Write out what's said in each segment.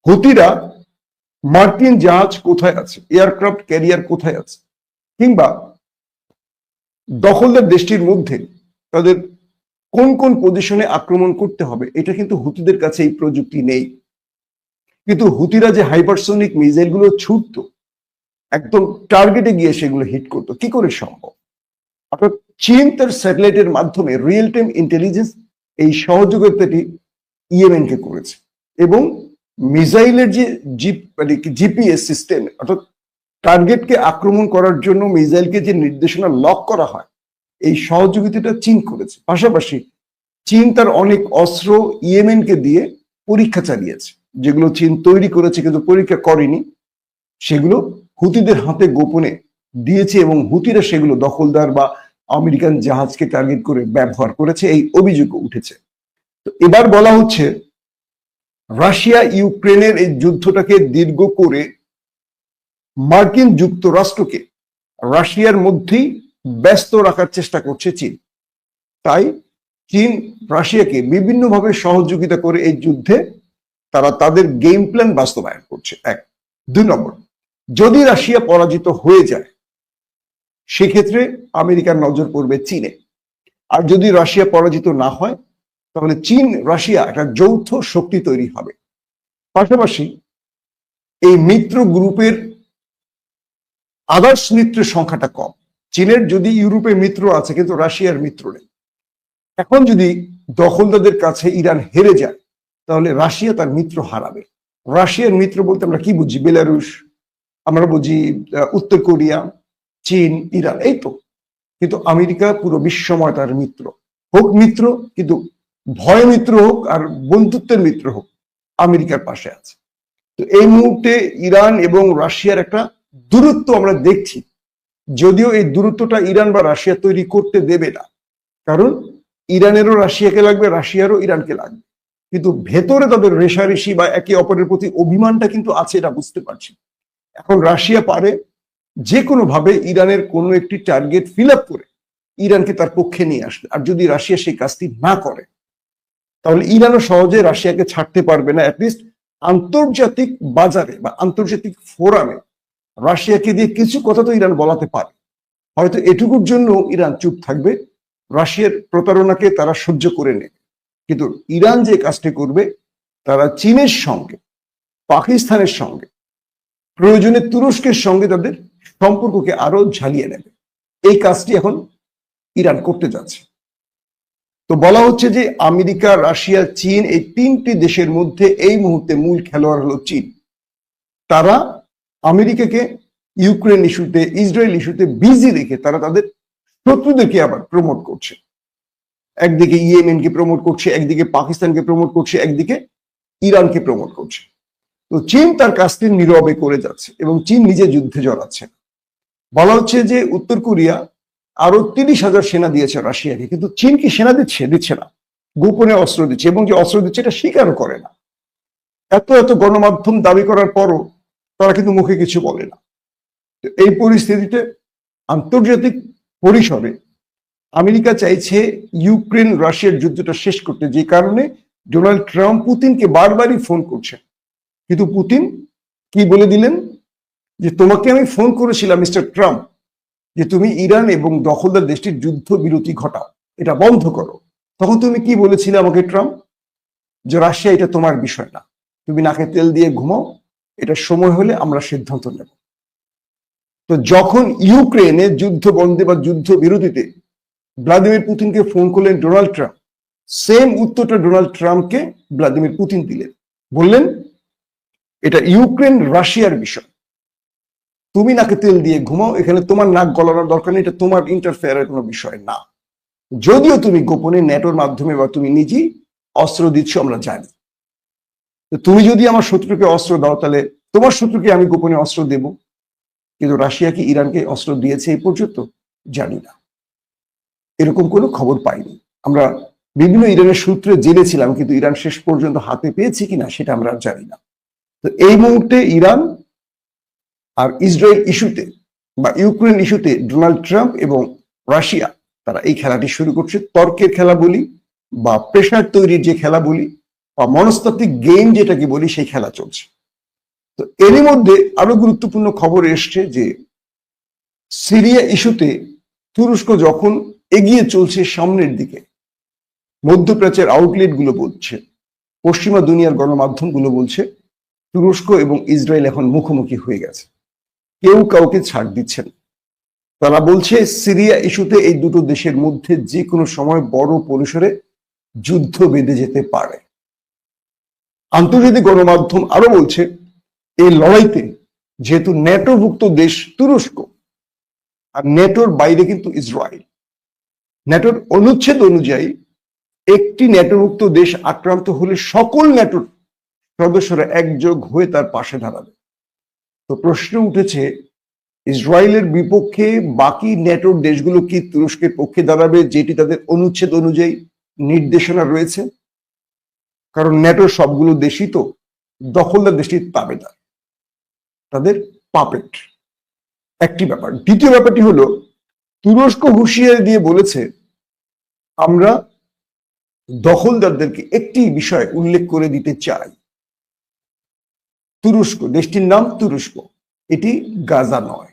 হুতিরা মার্কিন জাহাজ কোথায় আছে, এয়ারক্রাফট ক্যারিয়ার কোথায় আছে, কিংবা দখলদার দেশটির মধ্যে তাদের কোন কোন পজিশনে আক্রমণ করতে হবে, এটা কিন্তু হুতিদের কাছে এই প্রযুক্তি নেই। কিন্তু হুতিরা যে হাইপারসোনিক মিসাইল গুলো ছুটতো, একদম টার্গেটে গিয়ে সেগুলো হিট করতো, কি করে সম্ভব? অর্থাৎ চীন তার স্যাটেলাইটের মাধ্যমে রিয়েল টাইম ইন্টেলিজেন্স এই সহযোগিতাটি ইয়েমেনকে করেছে, এবং মিসাইলের যে জিপিএস সিস্টেম, অর্থাৎ টার্গেটকে আক্রমণ করার জন্য মিসাইলকে যে নির্দেশনা লক করা হয়, এই সহযোগিতাটা চীন করেছে। পাশাপাশি চীন তার অনেক অস্ত্র ইয়েমেনকে দিয়ে পরীক্ষা চালিয়েছে, যেগুলো চীন তৈরি করেছে কিন্তু পরীক্ষা করেনি, সেগুলো হুতিদের হাতে গোপনে দিয়েছে, এবং হুতিরা সেগুলো দখলদার বা আমেরিকান জাহাজকে টার্গেট করে ব্যবহার করেছে, এই অভিযোগ উঠেছে। তো এবার বলা হচ্ছে রাশিয়া ইউক্রেনের এই যুদ্ধটাকে দীর্ঘ করে মার্কিন যুক্তরাষ্ট্রকে রাশিয়ার মধ্যেই ব্যস্ত রাখার চেষ্টা করছে চীন। তাই চীন রাশিয়াকে বিভিন্নভাবে সহযোগিতা করে এই যুদ্ধে তারা তাদের গেম প্ল্যান বাস্তবায়ন করছে। এক। 2 নম্বর, যদি রাশিয়া পরাজিত হয়ে যায় সেক্ষেত্রে আমেরিকার নজর পড়বে চীনে, আর যদি রাশিয়া পরাজিত না হয় তাহলে চীন রাশিয়া একটা যৌথ শক্তি তৈরি হবে। পাশাপাশি এই মিত্র গ্রুপের আদার্স মিত্রের সংখ্যাটা কম। চীনের যদি ইউরোপে মিত্র আছে কিন্তু রাশিয়ার মিত্র নেই। এখন যদি দখলদারদের কাছে ইরান হেরে যায় তাহলে রাশিয়া তার মিত্র হারাবে। রাশিয়ার মিত্র বলতে আমরা কি বুঝি? বেলারুশ, আমরা বুঝি উত্তর কোরিয়া, চীন, ইরান, এই তো। কিন্তু আমেরিকা পুরো বিশ্বময় তার মিত্র। হোক মিত্র, কিন্তু ভয় মিত্র হোক আর বন্ধুত্বের মিত্র হোক, আমেরিকার পাশে আছে। তো এই মুহূর্তে ইরান এবং রাশিয়ার একটা দূরত্ব আমরা দেখছি, যদিও এই দূরত্বটা ইরান বা রাশিয়া তৈরি করতে দেবে না, কারণ ইরানেরও রাশিয়াকে লাগবে, রাশিয়ারও ইরানকে লাগবে, কিন্তু ভেতরে তাদের রেশারেশি বা একে অপরের প্রতি অভিমানটা কিন্তু আছে, এটা বুঝতে পারছি। এখন রাশিয়া পারে যে কোনো ভাবে ইরানের কোনো একটি টার্গেট ফিল আপ করে ইরানকে তার পক্ষে নিয়ে আসবে, আর যদি রাশিয়া সেই কাজটি না করে তাহলে ইরানও সহজে রাশিয়াকে ছাড়তে পারবে না। অ্যাটলিস্ট আন্তর্জাতিক বাজারে বা আন্তর্জাতিক ফোরামে রাশিয়াকে দিয়ে কিছু কথা তো ইরান বলাতে পারে। হয়তো এটুকুর জন্য ইরান চুপ থাকবে, রাশিয়ার প্রতারণাকে তারা সহ্য করে নেবে। কিন্তু ইরান যে কাজটি করবে, তারা চীনের সঙ্গে, পাকিস্তানের সঙ্গে, প্রয়োজনে তুরস্কের সঙ্গে তাদের সম্পর্ককে আরো ঝালিয়ে নেবে। এই কাজটি এখন ইরান করতে যাচ্ছে। তো বলা হচ্ছে যে আমেরিকা, রাশিয়া, চীন, এই 3টি দেশের মধ্যে এই মুহূর্তে মূল খেলোয়াড় হলো চীন। তারা আমেরিকাকে ইউক্রেন ইস্যুতে, ইসরায়েল ইস্যুতে বিজি রেখে তারা তাদের শত্রুদেরকে আবার প্রমোট করছে। একদিকে ইয়েমেনকে প্রমোট করছে, একদিকে পাকিস্তানকে প্রমোট করছে, একদিকে ইরানকে প্রমোট করছে। তো চীন তার কাজটি নীরবে করে যাচ্ছে এবং চীন নিজে যুদ্ধে জড়াচ্ছে। বলা হচ্ছে যে উত্তর কোরিয়া আরো 30,000 সেনা দিয়েছে রাশিয়াকে, কিন্তু চীন কি সেনা দিচ্ছে না, গোপনে অস্ত্র দিচ্ছে, এবং যে অস্ত্র দিচ্ছে এটা স্বীকারও করে না। এত গণমাধ্যম দাবি করার পরও তারা কিন্তু মুখে কিছু বলে না। এই পরিস্থিতিতে আন্তর্জাতিক পরিসরে আমেরিকা চাইছে ইউক্রেন রাশিয়ার যুদ্ধটা শেষ করতে, যে কারণে ডোনাল্ড ট্রাম্প পুতিনকে বারবারই ফোন করছেন। কিন্তু পুতিন কি বলে দিলেন যে তোমাকে আমি ফোন করেছিলাম মিস্টার ট্রাম্প, যে তুমি ইরান এবং দখলদার দেশটির যুদ্ধ বিরতি ঘটাও, এটা বন্ধ করো। তখন তুমি কি বলেছিলে আমাকে ট্রাম্প? যে রাশিয়া এটা তোমার বিষয় না, তুমি নাকে তেল দিয়ে ঘুমাও, এটা সময় হলে আমরা সিদ্ধান্ত নেব। তো যখন ইউক্রেনে যুদ্ধ বন্ধে বা যুদ্ধ বিরতিতে ভ্লাদিমির পুতিনকে ফোন করলেন ডোনাল্ড ট্রাম্প, সেম উত্তরটা ডোনাল্ড ট্রাম্পকে ভ্লাদিমির পুতিন দিলেন, বললেন এটা ইউক্রেন রাশিয়ার বিষয়, তুমি নাকে তেল দিয়ে ঘুমাও, এখানে তোমার নাক গলানোর দরকার নেই, এটা তোমার ইন্টারফেয়ারের কোনো বিষয় না। যদিও তুমি গোপনে নেটোর মাধ্যমে বা তুমি নিজেই অস্ত্র দিচ্ছ আমরা জানি, তুমি যদি আমার শত্রুকে অস্ত্র দাও তাহলে তোমার শত্রুকে আমি গোপনে অস্ত্র দেব। কিন্তু রাশিয়া কি ইরানকে অস্ত্র দিয়েছে এই পর্যন্ত? জানি না, এরকম কোনো খবর পাইনি। আমরা বিভিন্ন ইরানের সূত্রে জেনেছিলাম, কিন্তু ইরান শেষ পর্যন্ত হাতে পেয়েছে কিনা সেটা আমরা জানি না। তো এই মুহূর্তে ইরান আর ইসরায়েল ইস্যুতে বা ইউক্রেন ইস্যুতে ডোনাল্ড ট্রাম্প এবং রাশিয়া তারা এই খেলাটি শুরু করছে। তর্কের খেলা বলি বা প্রেশার তৈরির যে খেলা বলি বা মনস্তাত্ত্বিক গেম যেটাকে বলি, সেই খেলা চলছে। তো এরই মধ্যে আরো গুরুত্বপূর্ণ খবর এসছে যে সিরিয়া ইস্যুতে তুরস্ক যখন এগিয়ে চলছে সামনের দিকে, মধ্যপ্রাচ্যের আউটলেট গুলো বলছে, পশ্চিমা দুনিয়ার গণমাধ্যম গুলো বলছে তুরস্ক এবং ইসরায়েল এখন মুখোমুখি হয়ে গেছে, কেউ কাউকে ছাড় দিচ্ছে না। তারা বলছে সিরিয়া ইস্যুতে এই দুটো দেশের মধ্যে যে কোনো সময় বড় পরিসরে যুদ্ধ বেঁধে যেতে পারে। আন্তর্জাতিক গণমাধ্যম আরো বলছে এই লড়াইতে যেহেতু ন্যাটোভুক্ত দেশ তুরস্ক আর ন্যাটোর বাইরে কিন্তু ইসরায়েল, ন্যাটোর অনুচ্ছেদ অনুযায়ী একটি ন্যাটোভুক্ত দেশ আক্রান্ত হলে সকল ন্যাটোর সদস্যরা একযোগ হয়ে তার পাশে দাঁড়াবে। তো প্রশ্ন উঠেছে ইসরায়েলের বিপক্ষে বাকি ন্যাটোর দেশগুলো কি তুরস্কের পক্ষে দাঁড়াবে, যেটি তাদের অনুচ্ছেদ অনুযায়ী নির্দেশনা রয়েছে? কারণ ন্যাটোর সবগুলো দেশই তো দখলদার দেশটির তাবেদার, তাদের পাপেট। একটি ব্যাপার। দ্বিতীয় ব্যাপারটি হলো তুরস্ক হুঁশিয়ারি দিয়ে বলেছে আমরা দখলদারদেরকে একটি বিষয় উল্লেখ করে দিতে চাই, তুরস্ক দেশটির নাম তুরস্ক, এটি গাজা নয়।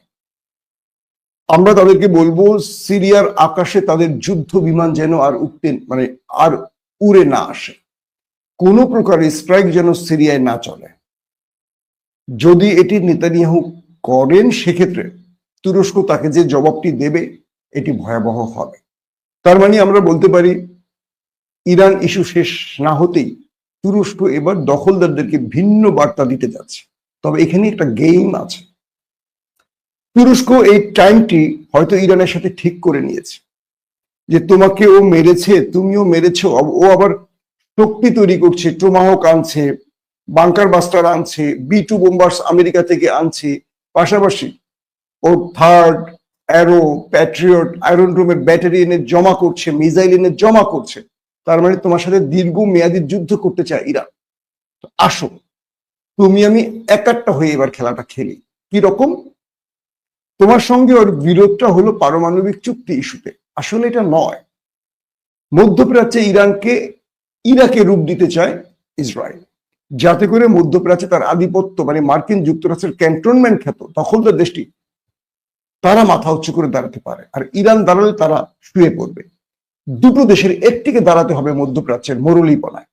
আমরা তাদেরকে বলবো সিরিয়ার আকাশে তাদের যুদ্ধ বিমান যেন আর আর উড়ে না আসে, কোনো প্রকার স্ট্রাইক যেন সিরিয়ায় না চলে। যদি এটি নেতানিয়াহু করেন সেক্ষেত্রে তুরস্ক তাকে যে জবাবটি দেবে এটি ভয়াবহ হবে। তার মানে আমরা বলতে পারি ইরান ইস্যু শেষ না হতেই তুরস্ক এবার দখলদারদেরকে ভিন্ন বার্তা দিতে যাচ্ছে। তবে এখানে একটা গেম আছে। তুরস্ক এই টাইমটি হয়তো ইরানের সাথে ঠিক করে নিয়েছে যে তোমাকে ও মেরেছে, তুমিও মেরেছো, ও আবার শক্তি তৈরি করছে, টোমাহক আনছে, বাংকার বাস্টার আনছে, B2 বোম্বার্স আমেরিকা থেকে আনছে, পাশাপাশি ও থার্ড অ্যারো, প্যাট্রিয়ট, আয়রন ডোমের ব্যাটারি এনে জমা করছে, মিসাইল এনে জমা করছে। তার মানে তোমার সাথে দীর্ঘ মেয়াদী যুদ্ধ করতে চায় ইরান। আসো তুমি আমি একাট্টা হয়ে এবার খেলাটা খেলি। কি রকম? তোমার সঙ্গে ওর বিরোধটা হলো পারমাণবিক চুক্তি ইস্যুতে, আসলে এটা নয়। মধ্যপ্রাচ্যে ইরাকে রূপ দিতে চায় ইসরায়েল, যাতে করে মধ্যপ্রাচ্যে তার আধিপত্য মার্কিন যুক্তরাষ্ট্রের ক্যান্টনমেন্ট খ্যাত দখলদার দেশটি তারা মাথা উঁচু করে দাঁড়াতে পারে, আর ইরান দাঁড়ালে তারা শুয়ে পড়বে। দুটো দেশের একটিকে দাঁড়াতে হবে মধ্যপ্রাচ্যের মরুলিপনায়।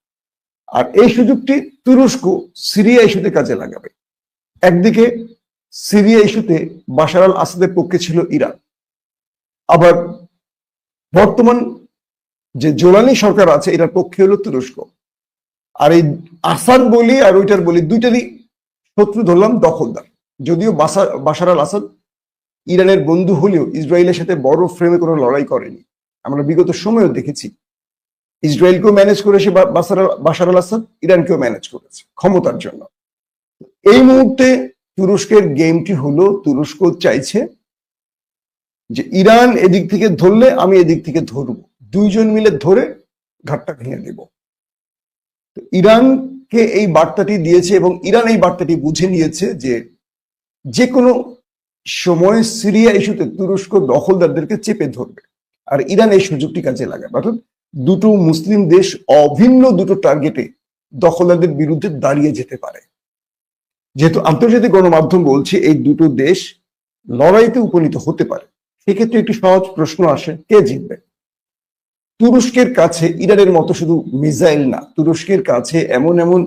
আর এই সুযোগটি তুরস্ক সিরিয়া ইস্যুতে কাজে লাগাবে। একদিকে সিরিয়া ইস্যুতে বাশার আল আসাদের পক্ষে ছিল ইরান, আবার বর্তমান যে জোলানি সরকার আছে এটার পক্ষে হলো তুরস্ক। আর এই আসাদ বলি আর ওইটার বলি দুইটারই শত্রু ধরলাম দখলদার। যদিও বাশার আল আসাদ ইরানের বন্ধু হলেও ইসরায়েলের সাথে বড় ফ্রেমে কোনো লড়াই করেনি। আমরা বিগত সময়েও দেখেছি ইসরায়েলকেও ম্যানেজ করেছে বাশার আল আসাদ, ইরানকেও ম্যানেজ করেছে ক্ষমতার জন্য। এই মুহূর্তে তুরস্কের গেমটি হলো তুরস্ক চাইছে যে ইরান এদিক থেকে ধরলে আমি এদিক থেকে ধরবো, দুইজন মিলে ধরে ঘাটটা ভেঙে দেব। ইরানকে এই বার্তাটি দিয়েছে এবং ইরান এই বার্তাটি বুঝে নিয়েছে যে কোনো সময় সিরিয়া ইস্যুতে তুরস্ক দখলদারদেরকে চেপে ধরবে, আর ইরান এই সুযোগটি কাজে লাগাবে। অর্থাৎ দুটো মুসলিম দেশ অভিন্ন দুটো টার্গেটে দখলদারদের বিরুদ্ধে দাঁড়িয়ে যেতে পারে। যেহেতু আন্তর্জাতিক গণমাধ্যম বলছে এই দুটো দেশ লড়াইতে উপনীত হতে পারে, সেক্ষেত্রে একটি সহজ প্রশ্ন আসে, কে জিতবে? তুরস্কের কাছে ইরানের মতো শুধু মিসাইল না, তুরস্কের কাছে এমন এমন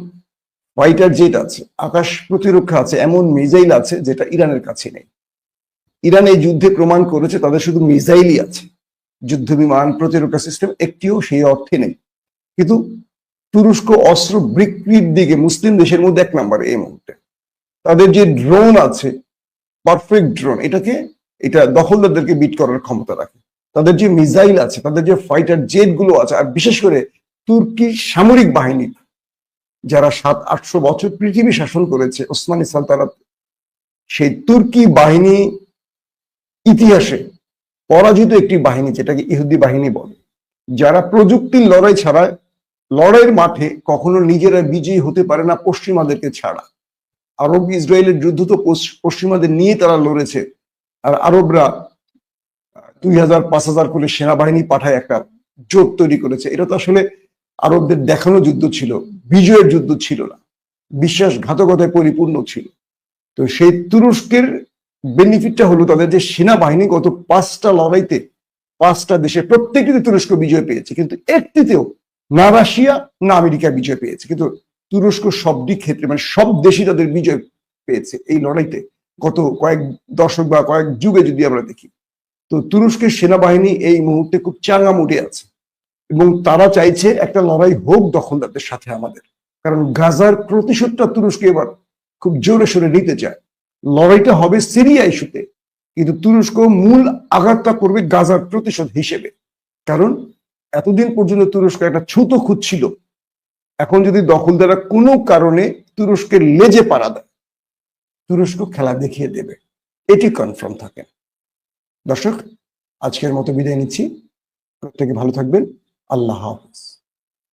ফাইটার জেট আছে, আকাশ প্রতিরক্ষা আছে, এমন মিসাইল আছে যেটা ইরানের কাছে নেই। ইরান এই যুদ্ধে প্রমাণ করেছে তাদের শুধু মিসাইলই আছে, যুদ্ধ বিমান, প্রতিরক্ষা সিস্টেম একটিও সেই অর্থে নেই। কিন্তু তুরস্ক অস্ত্র বিক্রির দিকে মুসলিম দেশের মধ্যে 1 নম্বরে এই মুহূর্তে। তাদের যে ড্রোন আছে, পারফেক্ট ড্রোন, এটা দখলদারদেরকে বিট করার ক্ষমতা রাখে। তাদের যে মিসাইল আছে, তাদের যে ফাইটার জেট গুলো আছে, আর বিশেষ করে তুর্কি সামরিক বাহিনী যারা 700-800 বছর পৃথিবী শাসন করেছে ওসমানী সালতানাত, সেই তুর্কি বাহিনী ইতিহাসে পরাজিত একটি বাহিনী, যেটাকে ইহুদি বাহিনী বলে, যারা প্রযুক্তির লড়াই ছাড়া লড়াইয়ের মাঠে কখনো নিজেরা বিজয়ী হতে পারে না পশ্চিমাদেরকে ছাড়া। আরব ইসরায়েলের যুদ্ধ তো পশ্চিমাদের নিয়ে তারা লড়েছে, আর আরবরা 2000-5000 করে সেনাবাহিনী পাঠায় একটা জোট তৈরি করেছে। এটা তো আসলে আরবদের দেখানো যুদ্ধ ছিল, বিজয়ের যুদ্ধ ছিল না। বিশ্বাসঘাতকতায় পরিপূর্ণ ছিল। তো সেই তুরস্কের বেনিফিটটা হলো তাদের যে সেনাবাহিনী গত 5টা লড়াইতে 5টা দেশে প্রত্যেকটিতে তুরস্ক বিজয় পেয়েছে, কিন্তু একটিতেও না রাশিয়া না আমেরিকা বিজয় পেয়েছে। কিন্তু তুরস্ক সবটি ক্ষেত্রে মানে সব দেশই তাদের বিজয় পেয়েছে এই লড়াইতে, গত কয়েক দশক বা কয়েক যুগে যদি আমরা দেখি। তো তুরস্কের সেনাবাহিনী এই মুহূর্তে খুব চাঙ্গা মুডে আছে এবং তারা চাইছে একটা লড়াই হোক দখলদারদের সাথে আমাদের, কারণ গাজার প্রতিশোধটা তুরস্ক এবার খুব জোরে সোরে নিতে চায়। লড়াইটা হবে সিরিয়া ইস্যুতে, কিন্তু তুরস্ক মূল আঘাতটা করবে গাজার প্রতিশোধ হিসেবে। কারণ এতদিন পর্যন্ত তুরস্ক একটা ছুতো খুঁজছিল, এখন যদি দখলদাররা কোনো কারণে তুরস্কের লেজে পাড়া দেয়, তুরস্ক খেলা দেখিয়ে দেবে, এটি কনফার্ম থাকে। দর্শক, আজকের মতো বিদায় নিচ্ছি। প্রত্যেকে ভালো থাকবেন। আল্লাহ হাফেজ।